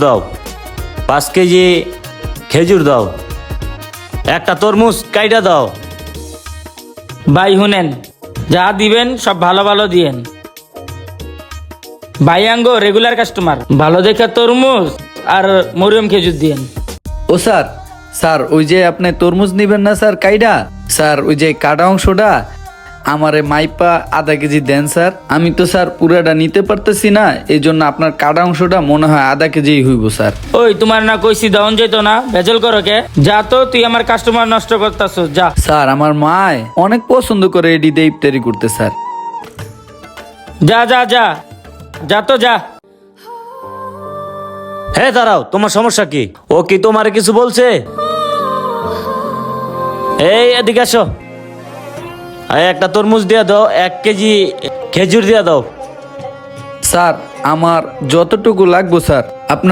দাও, 5 কেজি খেজুর দাও, একটা তরমুজ কাইটা দাও। ভাই শুনেন, যা দিবেন সব ভালো ভালো দিয়েন। ভাই আঙ্গো রেগুলার কাস্টমার, ভালো দেখে তরমুজ আর মরিয়ম খেজুর দিয়েন। ও স্যার, স্যার ওই যে আপনি তরমুজ নিবেন না স্যার কাইডা, স্যার ওই যে কাটা অংশটা আমারে মাইপা আধা কেজি দেন স্যার। আমি তো স্যার পুরাটা নিতে পারতেছি না, এই জন্য আপনার কাটা অংশটা মনে হয় আধা কেজিই হইব স্যার। ওই তোমার না কইছি দাউন যেত না, ভেজাল করো কে? যা তো, তুই আমার কাস্টমার নষ্ট করতাছ, যা। স্যার আমার মায় অনেক পছন্দ করে এডি দিয়ে ইফতারি করতে স্যার। যা যা যা, যা তো যা। হ্যাঁ দাঁড়াও, তোমার সমস্যা কি? ও কি তোমার কিছু বলছে? এই এদিকে আসো, একটা তরমুজ দিয়ে দাও, 1 কেজি খেজুর দিয়ে দাও। স্যার আমার যতটুকু লাগবো স্যার আপনি